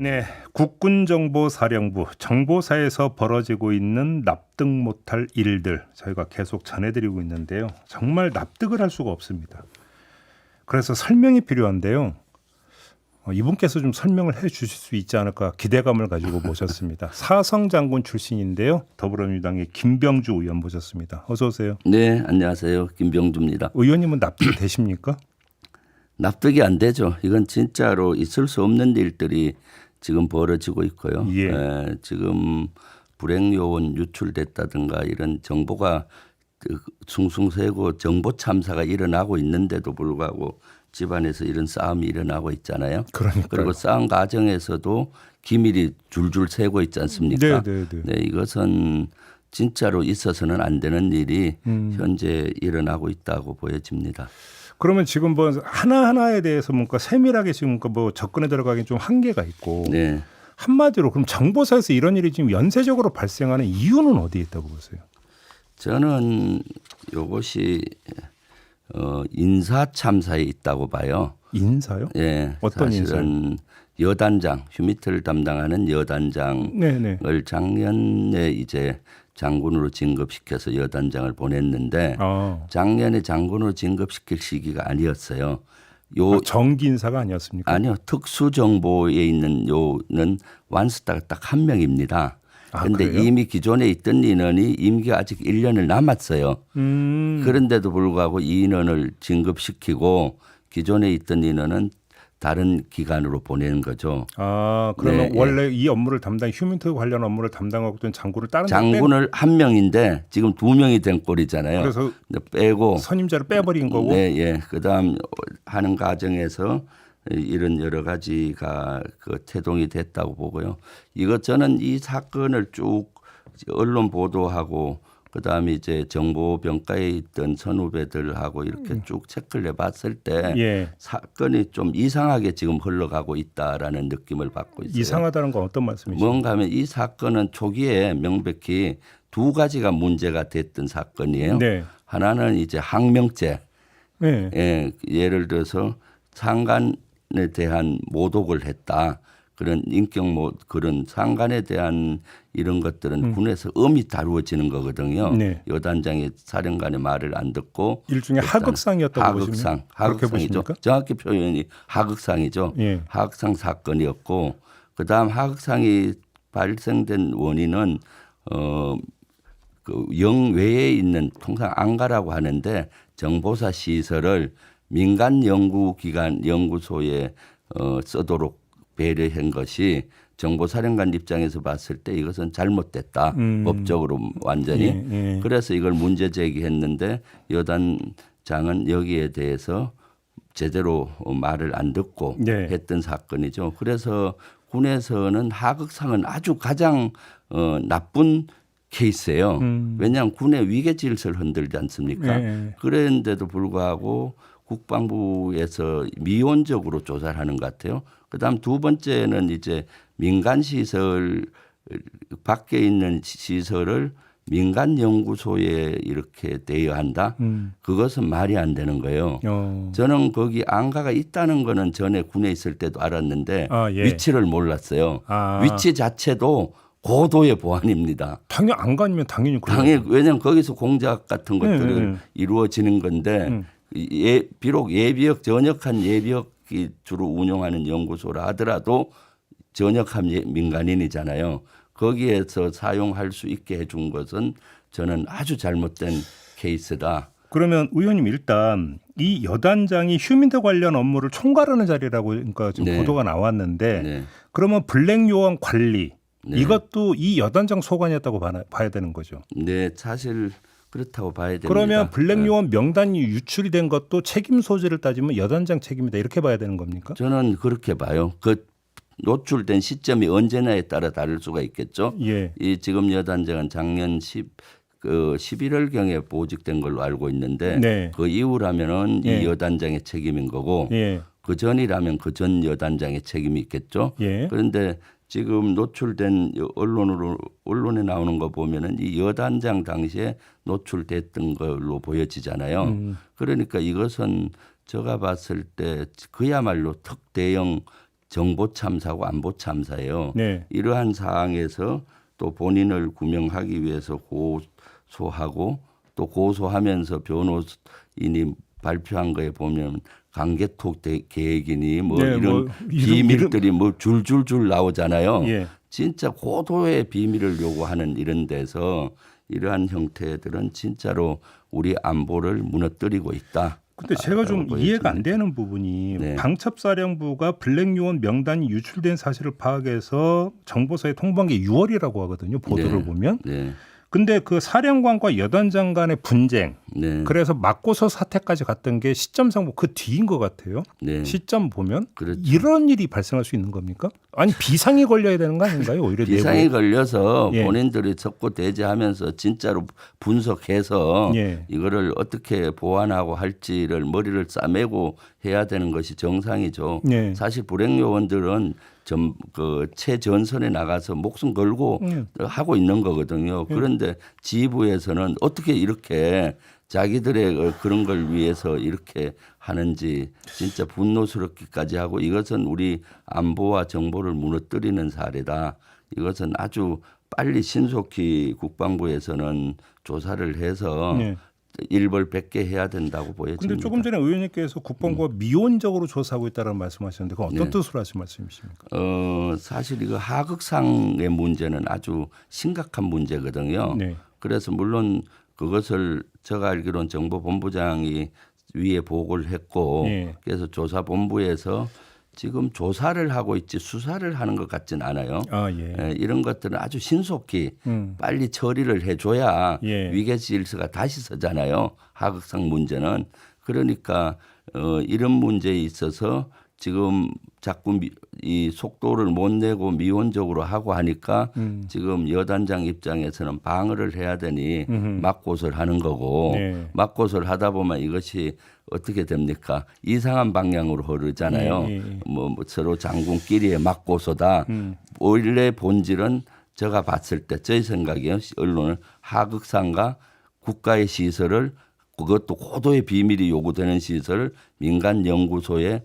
네, 국군정보사령부 정보사에서 벌어지고 있는 납득 못할 일들 저희가 계속 전해드리고 있는데요. 정말 납득을 할 수가 없습니다. 그래서 설명이 필요한데요. 이분께서 좀 설명을 해주실 수 있지 않을까 기대감을 가지고 모셨습니다. 사성장군 출신인데요. 더불어민주당의 김병주 의원 모셨습니다. 어서 오세요. 네, 안녕하세요. 김병주입니다. 의원님은 납득이 되십니까? 납득이 안 되죠. 이건 진짜로 있을 수 없는 일들이 지금 벌어지고 있고요. 예. 지금 불행 요원 유출됐다든가 이런 정보가 숭숭세고 정보 참사가 일어나고 있는데도 불구하고 집안에서 이런 싸움이 일어나고 있잖아요. 그러니까요. 그리고 싸움 과정에서도 기밀이 줄줄 새고 있지 않습니까? 네, 이것은 진짜로 있어서는 안 되는 일이 현재 일어나고 있다고 보여집니다. 그러면 지금 뭐 하나하나에 대해서 뭔가 세밀하게 지금 뭐 접근에 들어가긴 좀 한계가 있고 네. 한마디로 그럼 정보사에서 이런 일이 지금 연쇄적으로 발생하는 이유는 어디에 있다고 보세요? 저는 이것이 인사 참사에 있다고 봐요. 인사요? 예, 어떤 사실은 여단장 휴미트를 담당하는 여단장을 네네. 작년에 이제 장군으로 진급시켜서 여단장을 보냈는데 아, 작년에 장군으로 진급시킬 시기가 아니었어요. 정기 인사가 아니었습니까? 아니요, 특수정보에 있는 요는 완스타가 딱 한 명입니다. 그런데 그래요? 이미 기존에 있던 인원이 임기가 아직 1년을 남았어요. 그런데도 불구하고 이 인원을 진급시키고 기존에 있던 인원은 다른 기관으로 보내는 거죠. 아, 그러면 네, 원래 이 업무를 담당 휴민트 관련 업무를 담당하고 있던 장군을 다른 데 장군을 한 명인데 지금 두 명이 된 꼴이잖아요. 그래서 근데 빼고 선임자를 빼버린 거고. 네, 예. 그다음 하는 과정에서 이런 여러 가지가 그 태동이 됐다고 보고요. 이거 저는 이 사건을 쭉 언론 보도하고 그다음에 이제 정보병가에 있던 선후배들하고 이렇게 쭉 체크를 해봤을 때 예. 사건이 좀 이상하게 지금 흘러가고 있다라는 느낌을 받고 있어요. 이상하다는 건 어떤 말씀이시죠? 뭔가 하면 이 사건은 초기에 명백히 두 가지가 문제가 됐던 사건이에요. 네. 하나는 이제 항명죄. 네. 예, 예를 들어서 상관에 대한 모독을 했다. 그런 인격 그런 상관에 대한 이런 것들은 군에서 엄히 다루어지는 거거든요. 네. 여단장이 사령관의 말을 안 듣고 일종의 하극상이었다고 보시면 그렇게 하극상이죠. 보십니까? 정확히 표현이 하극상이죠. 예. 하극상 사건이었고 그다음 하극상이 발생된 원인은 그 영외에 있는 통상 안가라고 하는데 정보사 시설을 민간 연구기관 연구소에 쓰도록 배려한 것이 정보사령관 입장에서 봤을 때 이것은 잘못됐다. 법적으로 완전히. 예. 그래서 이걸 문제 제기했는데 여단장은 여기에 대해서 제대로 말을 안 듣고 네. 했던 사건이죠. 그래서 군에서는 하극상은 아주 가장 나쁜 케이스예요. 왜냐하면 군의 위계 질서를 흔들지 않습니까? 네. 그런데도 불구하고 국방부에서 미온적으로 조사를 하는 것 같아요. 그다음 두 번째는 이제 민간 시설 밖에 있는 시설을 민간 연구소에 이렇게 대여한다. 그것은 말이 안 되는 거예요. 저는 거기 안가가 있다는 거는 전에 군에 있을 때도 알았는데 예. 위치를 몰랐어요. 위치 자체도 고도의 보안입니다. 당연히 안간이면 당연히 그래요. 왜냐하면 거기서 공작 같은 것들을 이루어지는 건데 비록 예비역 전역한 예비역이 주로 운영하는 연구소라 하더라도 전역한 민간인이잖아요. 거기에서 사용할 수 있게 해준 것은 저는 아주 잘못된 케이스다. 그러면 의원님 일단 이 여단장이 휴민트 관련 업무를 총괄하는 자리라고 그러니까 지금 네. 보도가 나왔는데 네. 그러면 블랙 요원 관리 네. 이것도 이 여단장 소관이었다고 봐야 되는 거죠. 네, 사실 그렇다고 봐야 됩니다. 그러면 블랙 요원 명단이 유출이 된 것도 책임 소재를 따지면 여단장 책임이다 이렇게 봐야 되는 겁니까? 저는 그렇게 봐요. 그 노출된 시점이 언제냐에 따라 다를 수가 있겠죠. 예. 이 지금 여단장은 작년 11월경에 보직된 걸로 알고 있는데 네. 그 이후라면은 예. 이 여단장의 책임인 거고 예. 그 전이라면 그 전 여단장의 책임이 있겠죠. 예. 그런데 지금 노출된 언론에 나오는 거 보면은 이 여단장 당시에 노출됐던 걸로 보여지잖아요. 그러니까 이것은 제가 봤을 때 그야말로 특대형 정보 참사고 안보 참사예요. 네. 이러한 사항에서 또 본인을 구명하기 위해서 고소하고 또 고소하면서 변호인이 발표한 거에 보면 강개톡 계획이니 뭐 네, 이런 비밀들이 뭐 줄줄줄 나오잖아요. 예. 진짜 고도의 비밀을 요구하는 이런 데서 이러한 형태들은 진짜로 우리 안보를 무너뜨리고 있다. 근데 제가 좀 이해가 안 되는 부분이 네. 방첩사령부가 블랙요원 명단이 유출된 사실을 파악해서 정보사에 통보한 게 6월이라고 하거든요. 보도를 네. 보면. 네. 근데 그 사령관과 여단장 간의 분쟁, 네. 그래서 맞고서 사태까지 갔던 게 시점상 그 뒤인 것 같아요. 네. 시점 보면 그렇죠. 이런 일이 발생할 수 있는 겁니까? 아니 비상이 걸려야 되는 거 아닌가요? 오히려 비상이 내부에. 걸려서 예. 본인들이 적고 대제하면서 진짜로 분석해서 예. 이거를 어떻게 보완하고 할지를 머리를 싸매고 해야 되는 것이 정상이죠. 예. 사실 불행 요원들은 그 최전선에 나가서 목숨 걸고 하고 있는 거거든요. 그런데 지휘부에서는 어떻게 이렇게 자기들의 그런 걸 위해서 이렇게 하는지 진짜 분노스럽기까지 하고 이것은 우리 안보와 정보를 무너뜨리는 사례다. 이것은 아주 빨리 신속히 국방부에서는 조사를 해서 네. 일벌백계 해야 된다고 보여집니다. 근데 조금 전에 의원님께서 국방부가 미온적으로 조사하고 있다는 말씀하셨는데 그건 어떤 네. 뜻으로 하신 말씀이십니까? 사실 이거 하극상의 문제는 아주 심각한 문제거든요. 네. 그래서 물론 그것을 제가 알기로는 정보본부장이 위에 보고를 했고 네. 그래서 조사본부에서 지금 조사를 하고 있지 수사를 하는 것 같지는 않아요. 아 예. 이런 것들은 아주 신속히 빨리 처리를 해줘야 예. 위계 질서가 다시 서잖아요. 하극상 문제는. 그러니까 이런 문제에 있어서 지금 자꾸 이 속도를 못 내고 미온적으로 하고 하니까 지금 여단장 입장에서는 방어를 해야 되니 맞고소를 하는 거고 네. 맞고소를 하다 보면 이것이 어떻게 됩니까? 이상한 방향으로 흐르잖아요. 뭐 서로 장군끼리의 맞고소다. 원래 본질은 제가 봤을 때 저희 생각이요. 언론은 하극상과 국가의 시설을 그것도 고도의 비밀이 요구되는 시설을 민간 연구소에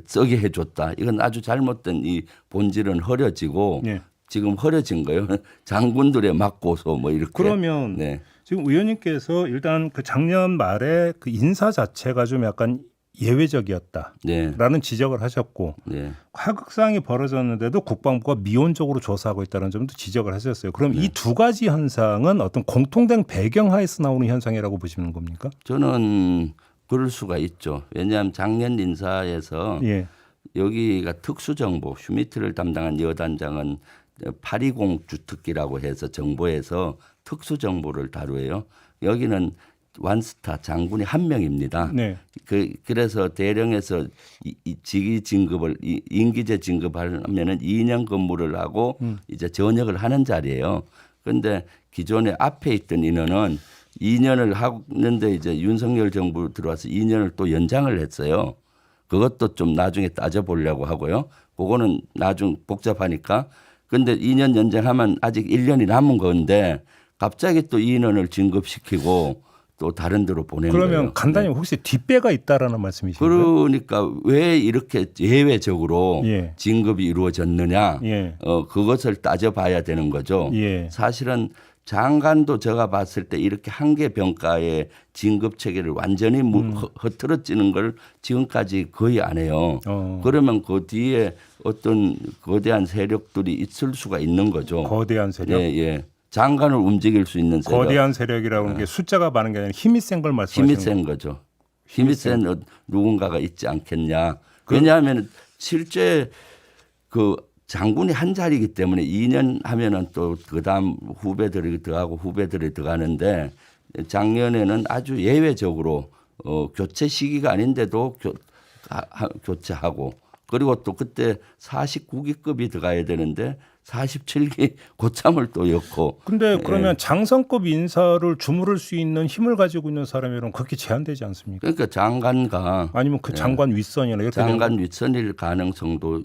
쓰게 해줬다. 이건 아주 잘못된 이 본질은 흐려지고 네. 지금 흐려진 거예요. 장군들의 맞고소 뭐 이렇게. 그러면 네. 지금 의원님께서 일단 그 작년 말에 그 인사 자체가 좀 약간 예외적이었다라는 네. 지적을 하셨고 네. 하극상이 벌어졌는데도 국방부가 미온적으로 조사하고 있다는 점도 지적을 하셨어요. 그럼 네. 이 두 가지 현상은 어떤 공통된 배경하에서 나오는 현상이라고 보시는 겁니까? 저는 그럴 수가 있죠. 왜냐하면 작년 인사에서 예. 여기가 특수정보 슈미트를 담당한 여단장은 820 주특기라고 해서 정보에서 특수정보를 다루어요. 여기는 완스타 장군이 한 명입니다. 네. 그래서 대령에서 이 직위 진급을 임기제 진급하려면은 2년 근무를 하고 이제 전역을 하는 자리예요. 그런데 기존에 앞에 있던 인원은 2년을 하는데 이제 윤석열 정부 들어와서 2년을 또 연장을 했어요. 그것도 좀 나중에 따져보려고 하고요. 그거는 나중 복잡하니까. 근데 2년 연장하면 아직 1년이 남은 건데 갑자기 또 2년을 진급시키고 또 다른 데로 보낸 거예요. 그러면 간단히 혹시 뒷배가 있다라는 말씀이신가요? 그러니까 왜 이렇게 예외적으로 예. 진급이 이루어졌느냐. 예. 그것을 따져봐야 되는 거죠. 예. 사실은 장관도 제가 봤을 때 이렇게 한계 병가의 진급 체계를 완전히 흐트러지는 걸 지금까지 거의 안 해요. 그러면 그 뒤에 어떤 거대한 세력들이 있을 수가 있는 거죠. 거대한 세력. 예, 예. 장관을 움직일 수 있는 세력. 거대한 세력이라고 하는 게 숫자가 많은 게 아니라 힘이 센 걸 말씀하시는 힘이 센 거죠. 힘이 센 누군가가 있지 않겠냐. 왜냐하면 실제 그 장군이 한 자리이기 때문에 2년 하면은 또 그다음 후배들이 들어가고 후배들이 들어가는데 작년에는 아주 예외적으로 교체 시기가 아닌데도 교체하고 그리고 또 그때 49기급이 들어가야 되는데 47기 고참을 또 엮고. 근데 그러면 장성급 인사를 주무를 수 있는 힘을 가지고 있는 사람이라면 그렇게 제한되지 않습니까? 그러니까 장관과 아니면 그 장관 윗선이나 이렇게 장관 윗선일 가능성도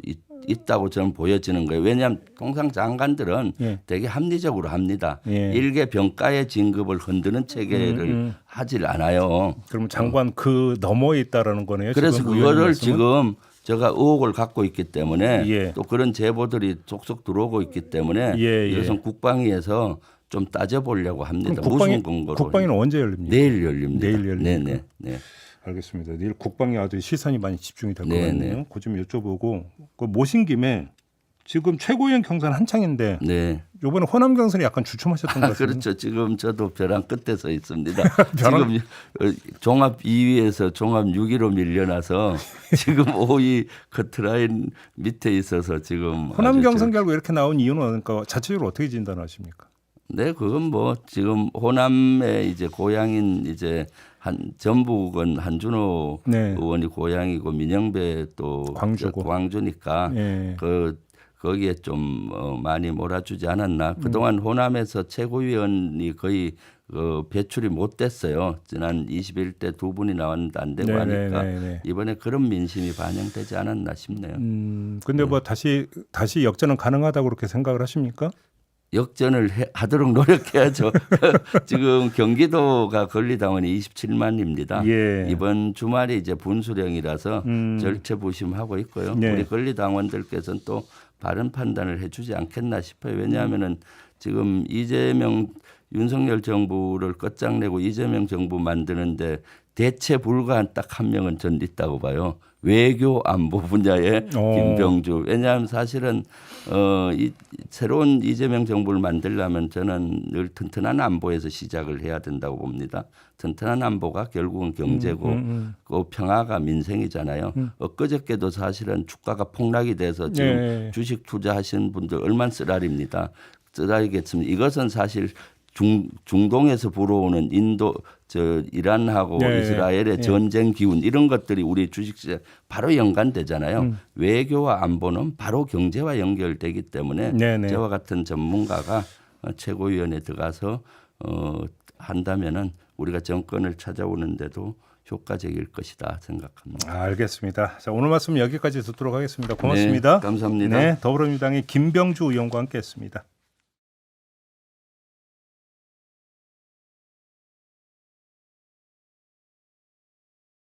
있다고 저는 보여지는 거예요. 왜냐하면 통상 장관들은 예. 되게 합리적으로 합니다. 예. 일개 병가의 진급을 흔드는 체계를 하질 않아요. 그러면 장관 그 너머에 있다라는 거네요. 그래서 지금 그거를 의원님 말씀은? 지금 제가 의혹을 갖고 있기 때문에 예. 또 그런 제보들이 속속 들어오고 있기 때문에 예, 예. 이것은 국방위에서 좀 따져보려고 합니다. 그럼 무슨 근거로? 국방위는 언제 열립니까? 내일 열립니다. 내일 열립니까? 네네. 네. 알겠습니다. 내일 국방위 아주 시선이 많이 집중이 될 것 네, 같네요. 그 좀 여쭤보고 그 모신 김에 지금 최고위원 경선 한창인데 네. 이번에 호남 경선에 약간 주춤하셨던 것 같습니다. 그렇죠. 지금 저도 벼랑 끝에 서 있습니다. 벼랑- 지금 종합 2위에서 종합 6위로 밀려나서 지금 5위 커트라인 밑에 있어서 지금 호남 아주 경선 결과 이렇게 나온 이유는 그러니까 자체적으로 어떻게 진단하십니까? 네, 그건 뭐 지금 호남의 이제 고향인 이제 한 전북은 한준호 네. 의원이 고향이고 민영배 또 광주고. 광주니까 예. 거기에 좀 많이 몰아주지 않았나. 그동안 호남에서 최고위원이 거의 배출이 못 됐어요. 지난 21대 두 분이 나왔는데 안 되고 하니까 네네네네. 이번에 그런 민심이 반영되지 않았나 싶네요. 근데 뭐 다시 역전은 가능하다고 그렇게 생각을 하십니까? 역전을 하도록 노력해야죠. 지금 경기도가 권리당원이 27만입니다. 예. 이번 주말이 이제 분수령이라서 절체부심하고 있고요. 네. 우리 권리당원들께서는 또 바른 판단을 해주지 않겠나 싶어요. 왜냐하면은 지금 윤석열 정부를 끝장내고 이재명 정부 만드는데 대체 불가한 딱 한 명은 전 있다고 봐요. 외교 안보 분야의 김병주. 왜냐하면 사실은 이 새로운 이재명 정부를 만들려면 저는 늘 튼튼한 안보에서 시작을 해야 된다고 봅니다. 튼튼한 안보가 결국은 경제고 그 평화가 민생이잖아요. 엊그저께도 사실은 주가가 폭락이 돼서 지금 예. 주식 투자하시는 분들 얼마나 쓰라립니다. 쓰라리겠습니다. 이것은 사실 중동에서 불어오는 이란하고 네, 이스라엘의 네. 전쟁 기운 이런 것들이 우리 주식시장에 바로 연관되잖아요. 외교와 안보는 바로 경제와 연결되기 때문에 네, 네. 저와 같은 전문가가 최고위원회에 들어가서 한다면은 우리가 정권을 찾아오는데도 효과적일 것이다 생각합니다. 알겠습니다. 자, 오늘 말씀 여기까지 듣도록 하겠습니다. 고맙습니다. 네, 감사합니다. 네, 더불어민주당의 김병주 의원과 함께했습니다.